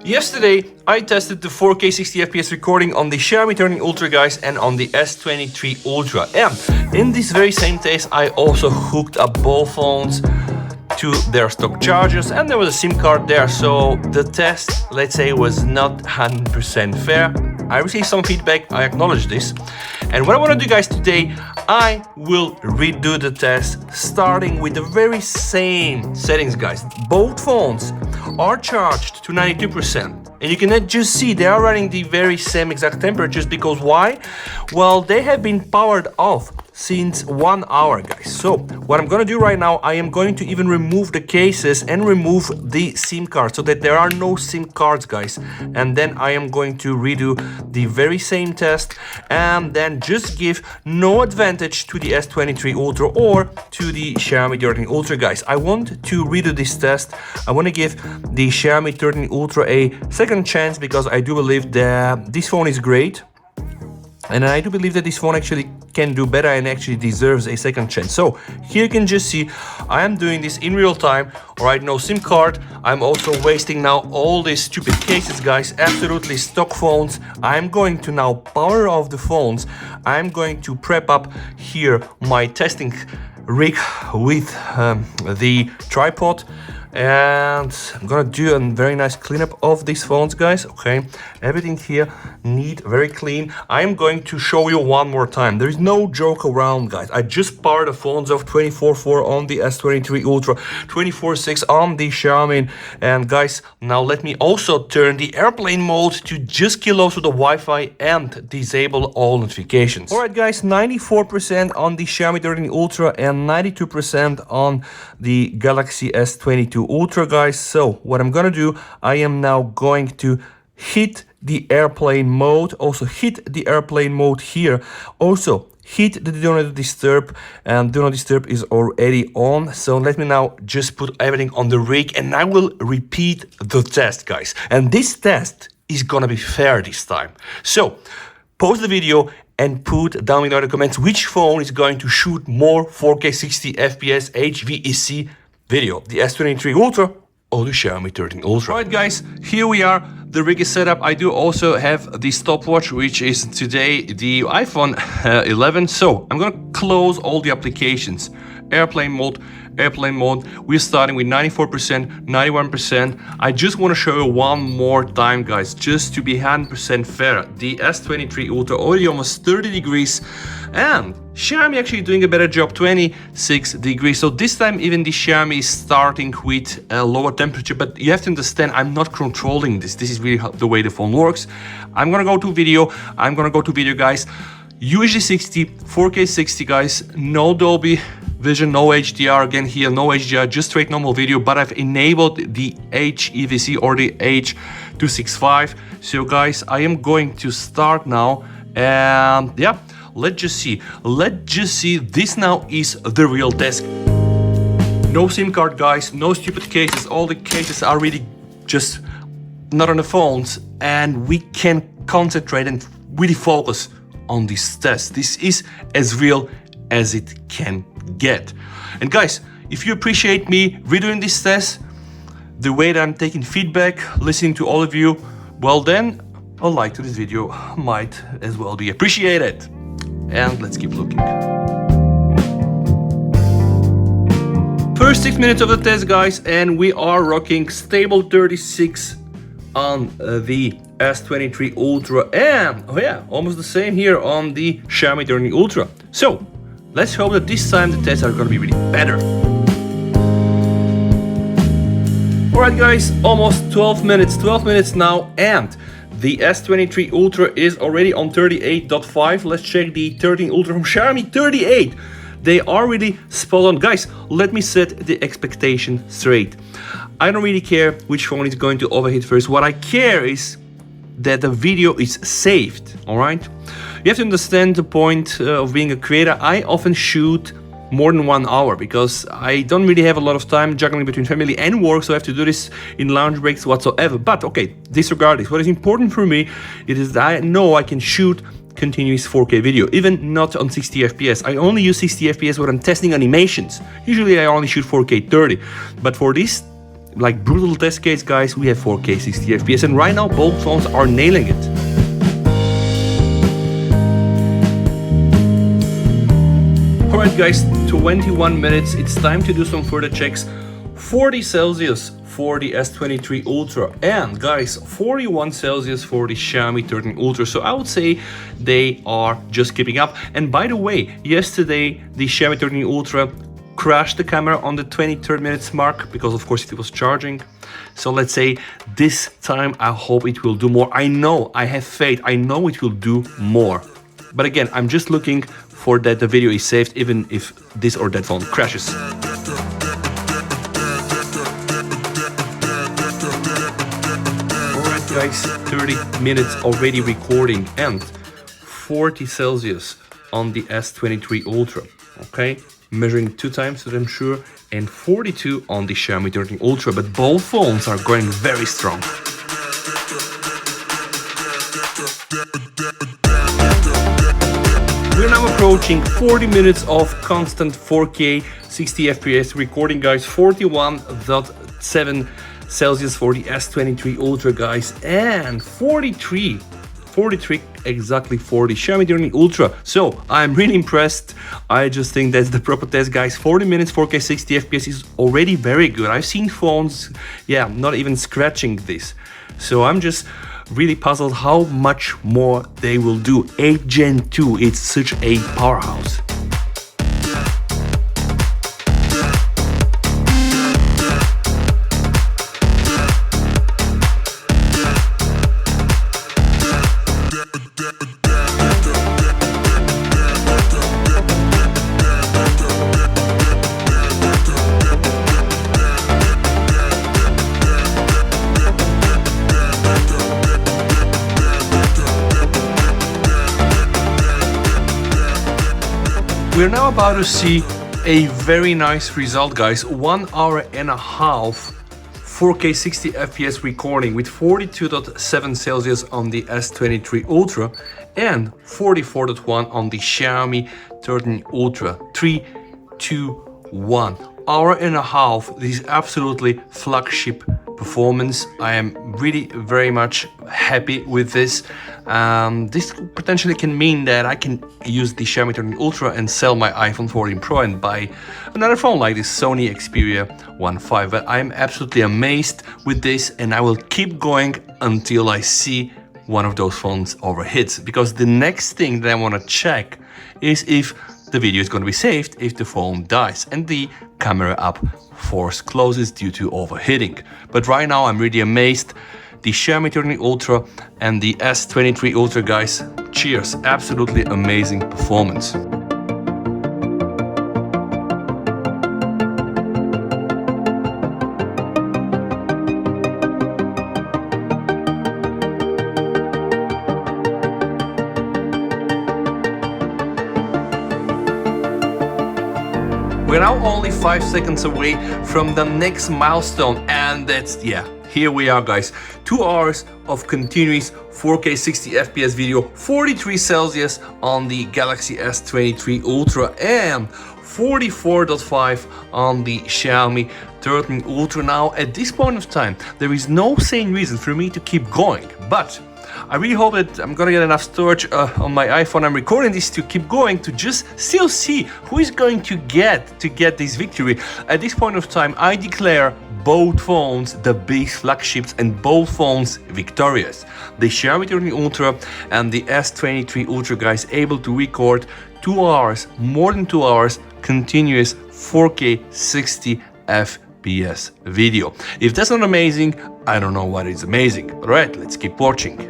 Yesterday, I tested the 4K 60FPS recording on the Xiaomi 13 Ultra, guys, and on the S23 Ultra. And in this very same test, I also hooked up both phones to their stock chargers, and there was a SIM card there, so the test, let's say, was not 100% fair. I received some feedback, I acknowledge this. And what I want to do, guys, today, I will redo the test, starting with the very same settings, guys. Both phones are charged to 92%. And you can just see they are running the very same exact temperatures, because why? Well, they have been powered off since 1 hour, guys. So what I'm gonna do right now, I am going to even remove the cases and remove the SIM cards so that there are no SIM cards, guys. And then I am going to redo the very same test and then just give no advantage to the S23 Ultra or to the Xiaomi 13 Ultra, guys. I want to redo this test. I want to give the Xiaomi 13 Ultra a second chance, because I do believe that this phone is great. And I do believe that this phone actually can do better and actually deserves a second chance. So here you can just see I am doing this in real time. All right, no SIM card. I'm also wasting now all these stupid cases, guys. Absolutely stock phones. I'm going to now power off the phones. I'm going to prep up here my testing rig with the tripod. And I'm gonna do a very nice cleanup of these phones, guys. Okay, everything here neat, very clean. I'm going to show you one more time. There is no joke around, guys. I just powered the phones off 24/4 on the S23 Ultra, 24/6 on the Xiaomi. And guys, now let me also turn the airplane mode to just kill also the Wi-Fi and disable all notifications. All right, guys, 94% on the Xiaomi 13 Ultra and 92% on the Galaxy S22 Ultra, guys. So what I'm gonna do, I am now going to hit the airplane mode, also hit the airplane mode here, also hit the do not disturb, and do not disturb is already on. So let me now just put everything on the rig and I will repeat the test, guys. And this test is gonna be fair this time. So pause the video and put down below in the comments which phone is going to shoot more 4K 60 FPS HVEC video, the S23 Ultra or the Xiaomi 13 Ultra. Alright, guys, here we are. The rig is set up. I do also have the stopwatch, which is today the iPhone 11. So I'm gonna close all the applications. Airplane mode. We're starting with 94%, 91%. I just want to show you one more time, guys, just to be 100% fair. The S23 Ultra already almost 30 degrees, and Xiaomi actually doing a better job, 26 degrees. So this time even the Xiaomi is starting with a lower temperature, but you have to understand I'm not controlling this. This is really the way the phone works. I'm gonna go to video, guys. UHD 60, 4K 60, guys, no Dolby Vision, no HDR, again here, no HDR, just straight normal video, but I've enabled the HEVC or the H265. So guys, I am going to start now, and yeah, let's just see. This now is the real test. No SIM card, guys, no stupid cases. All the cases are really just not on the phones, and we can concentrate and really focus on this test. This is as real as it can get. And guys, if you appreciate me redoing this test, the way that I'm taking feedback, listening to all of you, well then a like to this video might as well be appreciated. And let's keep looking. First 6 minutes of the test, guys, and we are rocking stable 36 on the S23 Ultra, and oh yeah, almost the same here on the Xiaomi 13 Ultra. So let's hope that this time the tests are gonna be really better. Alright, guys, almost 12 minutes now, and the S23 Ultra is already on 38.5. Let's check the 13 Ultra from Xiaomi, 38. They are really spot on. Guys, let me set the expectation straight. I don't really care which phone is going to overheat first. What I care is that the video is saved, all right? You have to understand the point of being a creator. I often shoot more than 1 hour because I don't really have a lot of time juggling between family and work, so I have to do this in lunch breaks whatsoever. But okay, disregard this. What is important for me, it is that I know I can shoot continuous 4K video, even not on 60 FPS. I only use 60 FPS when I'm testing animations. Usually I only shoot 4K 30, but for this like brutal test case, guys, we have 4K 60 FPS, and right now both phones are nailing it. Alright guys, 21 minutes, it's time to do some further checks. 40 Celsius for the S23 Ultra, and guys, 41 Celsius for the Xiaomi 13 Ultra. So I would say they are just keeping up. And by the way, yesterday the Xiaomi 13 Ultra crashed the camera on the 23rd minutes mark because of course it was charging. So let's say this time I hope it will do more. I know, I have faith, I know it will do more. But again, I'm just looking for that the video is saved even if this or that phone crashes. Alright guys, 30 minutes already recording, and 40 Celsius on the S23 Ultra, okay? Measuring 2 times that I'm sure, and 42 on the Xiaomi 13 Ultra, but both phones are going very strong. We're now approaching 40 minutes of constant 4K 60 FPS recording, guys. 41.7 Celsius for the S23 Ultra, guys, and 43 exactly for the Xiaomi 13 Ultra. So I'm really impressed. I just think that's the proper test, guys. 40 minutes 4K 60 FPS is already very good. I've seen phones, yeah, not even scratching this. So I'm just really puzzled how much more they will do. 8 Gen 2, it's such a powerhouse. We're now about to see a very nice result, guys. 1 hour and a half 4K 60 FPS recording with 42.7 Celsius on the S23 Ultra and 44.1 on the Xiaomi 13 Ultra. 3, 2, 1. Hour and a half. This is absolutely flagship performance. I am really very much happy with this. This potentially can mean that I can use the Xiaomi 13 Ultra and sell my iPhone 14 Pro and buy another phone like this Sony Xperia 1.5. But I'm absolutely amazed with this, and I will keep going until I see one of those phones overhits, because the next thing that I want to check is if the video is going to be saved if the phone dies and the camera app force closes due to overheating. But right now I'm really amazed. The Xiaomi 13 Ultra and the S23 Ultra, guys, cheers, absolutely amazing performance. We're now only 5 seconds away from the next milestone, and that's, yeah, here we are, guys. 2 hours of continuous 4K 60 FPS video, 43 Celsius on the Galaxy S23 Ultra and 44.5 on the Xiaomi 13 Ultra. Now, at this point of time, there is no sane reason for me to keep going, but I really hope that I'm gonna get enough storage on my iPhone. I'm recording this to keep going, to just still see who is going to get this victory. At this point of time, I declare both phones the big flagships and both phones victorious. The Xiaomi 13 Ultra and the S23 Ultra, guys, able to record 2 hours, more than 2 hours, continuous 4K 60 FPS video. If that's not amazing, I don't know what is amazing. Alright, let's keep watching.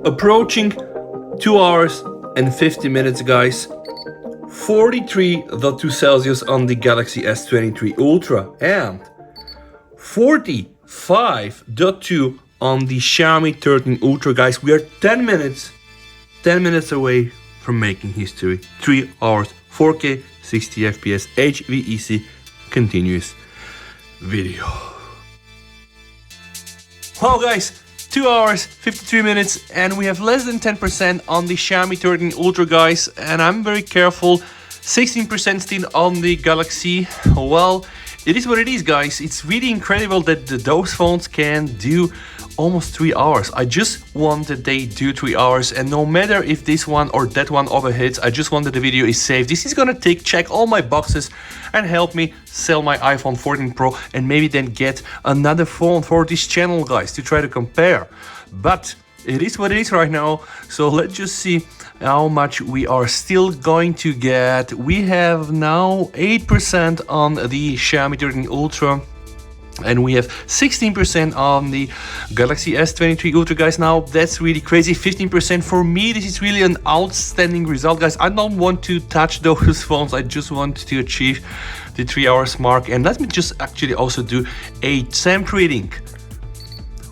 Approaching 2 hours and 50 minutes, guys. 43.2 Celsius on the Galaxy S23 Ultra and 40 5.2 on the Xiaomi 13 Ultra, guys. We are 10 minutes away from making history. 3 hours, 4K, 60 FPS, HVEC, continuous video. Wow, guys, 2 hours, 53 minutes, and we have less than 10% on the Xiaomi 13 Ultra, guys, and I'm very careful. 16% still on the Galaxy. Well, it is what it is, guys. It's really incredible that those phones can do almost 3 hours. I just want that they do 3 hours, and no matter if this one or that one overhits, I just want that the video is safe. This is gonna check all my boxes and help me sell my iPhone 14 Pro and maybe then get another phone for this channel, guys, to try to compare. But it is what it is right now, so let's just see how much we are still going to get. We have now 8% on the Xiaomi 13 Ultra, and we have 16% on the Galaxy S23 Ultra, guys. Now that's really crazy. 15% for me. This is really an outstanding result, guys. I don't want to touch those phones. I just want to achieve the 3 hours mark. And let me just actually also do a temp reading.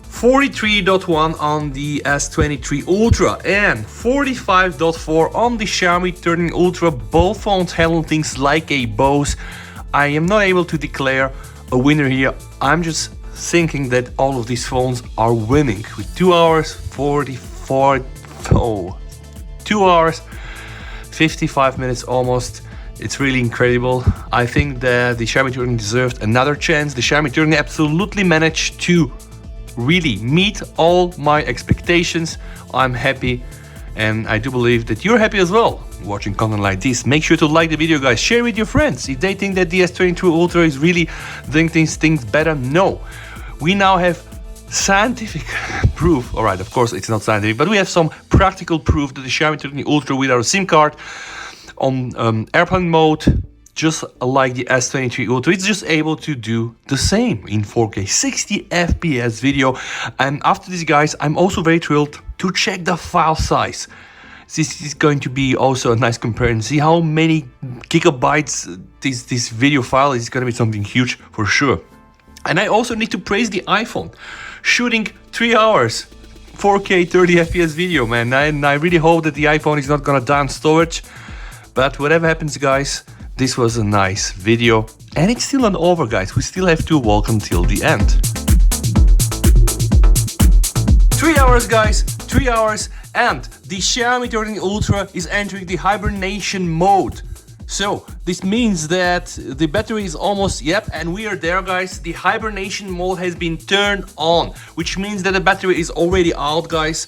43.1 on the S23 Ultra and 45.4 on the Xiaomi 13 Ultra. Both phones handle things like a boss. I am not able to declare a winner here. I'm just thinking that all of these phones are winning with 2 hours 44 2 hours 55 minutes almost. It's really incredible. I think that the Xiaomi 13 deserved another chance. The Xiaomi 13 absolutely managed to really meet all my expectations. I'm happy, and I do believe that you're happy as well watching content like this. Make sure to like the video, guys. Share with your friends if they think that the S23 Ultra is really doing things better. No, we now have scientific proof. All right, of course it's not scientific, but we have some practical proof that the Xiaomi 13 Ultra with our SIM card on airplane mode, just like the S23 Ultra, it's just able to do the same in 4K 60 FPS video. And after this, guys, I'm also very thrilled to check the file size. This is going to be also a nice comparison. See how many gigabytes this video file is. Going to be something huge for sure. And I also need to praise the iPhone, shooting 3 hours 4K 30 FPS video, man. And I really hope that the iPhone is not gonna die on storage. But whatever happens, guys, this was a nice video, and it's still not over, guys. We still have to walk until the end. 3 hours, guys, 3 hours, and the Xiaomi 13 Ultra is entering the hibernation mode. So this means that the battery is almost, and we are there, guys. The hibernation mode has been turned on, which means that the battery is already out, guys.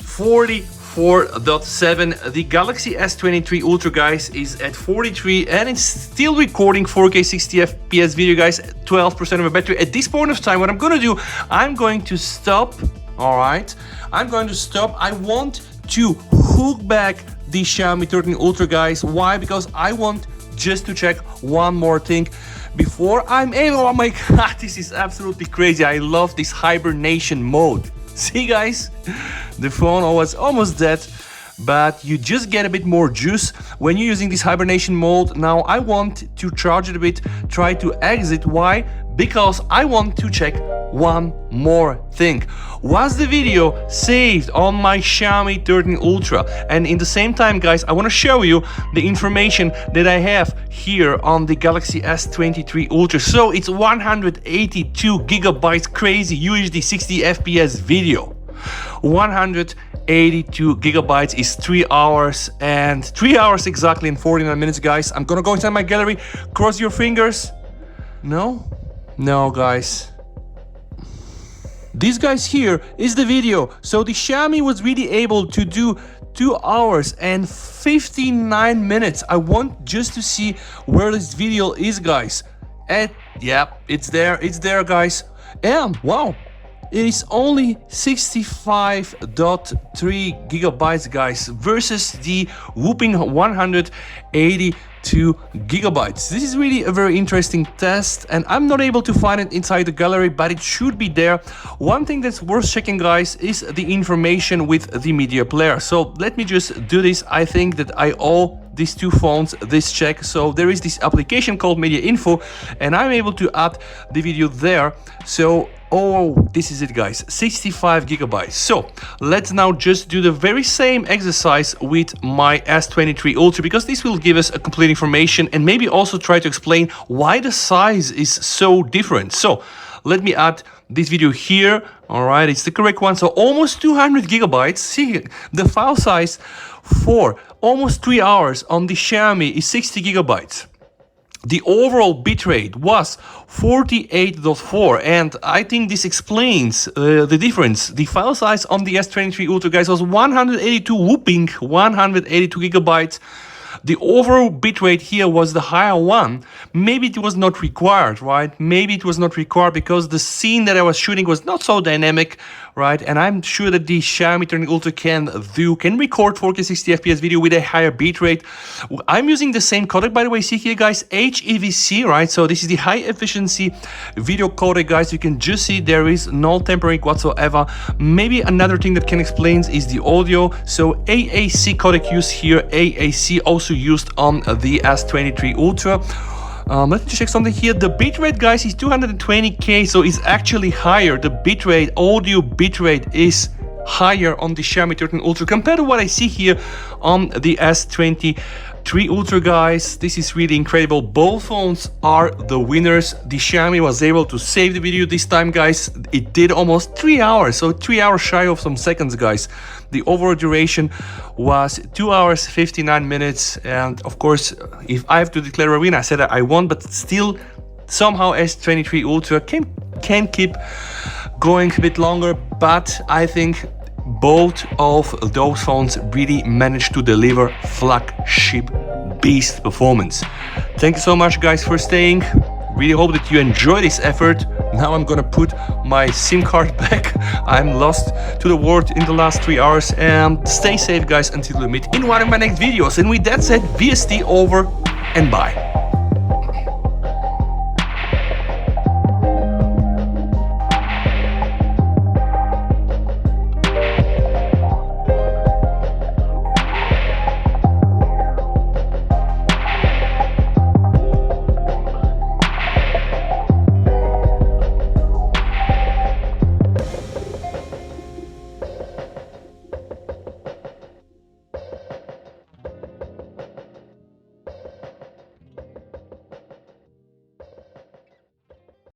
44.7. The Galaxy S23 Ultra, guys, is at 43, and it's still recording 4K 60 FPS video, guys. 12% of a battery. At this point of time, what I'm gonna do, I'm going to stop. All right, I'm going to stop. I want to hook back the Xiaomi 13 Ultra, guys. Why? Because I want just to check one more thing before I'm able. Oh my god, this is absolutely crazy. I love this hibernation mode. See, guys, the phone was almost dead, but you just get a bit more juice when you're using this hibernation mode. Now I want to charge it a bit, try to exit. Why? Because I want to check one more thing. Was the video saved on my Xiaomi 13 Ultra? And in the same time, guys, I want to show you the information that I have here on the Galaxy S23 Ultra. So it's 182 gigabytes, crazy UHD 60 FPS video. 182 gigabytes is 3 hours, and 3 hours exactly and 49 minutes, guys. I'm gonna go inside my gallery. Cross your fingers. No, guys. This, guys, here is the video. So the Xiaomi was really able to do 2 hours and 59 minutes. I want just to see where this video is, guys. And yeah, it's there, guys. And wow, it is only 65.3 gigabytes, guys, versus the whooping 182 gigabytes. This is really a very interesting test, and I'm not able to find it inside the gallery, but it should be there. One thing that's worth checking, guys, is the information with the media player. So let me just do this. I think that I owe these two phones this check. So there is this application called Media Info, and I'm able to add the video there. So this is it, guys, 65 gigabytes. So let's now just do the very same exercise with my S23 Ultra, because this will give us a complete information and maybe also try to explain why the size is so different. So let me add this video here. All right, it's the correct one. So almost 200 gigabytes. See, the file size for almost 3 hours on the Xiaomi is 60 gigabytes. The overall bitrate was 48.4, and I think this explains the difference. The file size on the S23 Ultra, guys, was 182 gigabytes. The overall bitrate here was the higher one. Maybe it was not required, right? Maybe it was not required because the scene that I was shooting was not so dynamic, right? And I'm sure that the Xiaomi 20 Ultra can record 4K 60 FPS video with a higher bitrate. I'm using the same codec, by the way. See here, guys, HEVC, right? So this is the high efficiency video codec, guys. You can just see there is no tempering whatsoever. Maybe another thing that can explain is the audio. So AAC codec used here, AAC also used on the S23 Ultra. Let me check something here. The bitrate, guys, is 220k, so it's actually higher. The bitrate, audio bitrate, is higher on the Xiaomi 13 Ultra compared to what I see here on the S23 Ultra, guys. This is really incredible. Both phones are the winners. The Xiaomi was able to save the video this time, guys. It did almost 3 hours, so 3 hours shy of some seconds, guys. The overall duration was 2 hours 59 minutes, and of course, if I have to declare a winner, I said that I won, but still somehow S23 Ultra can keep going a bit longer. But I think both of those phones really managed to deliver flagship beast performance. Thank you so much, guys, for staying. Really hope that you enjoy this effort. Now I'm gonna put my SIM card back. I'm lost to the world in the last 3 hours, and stay safe, guys, until we meet in one of my next videos. And with that said, VST over and bye.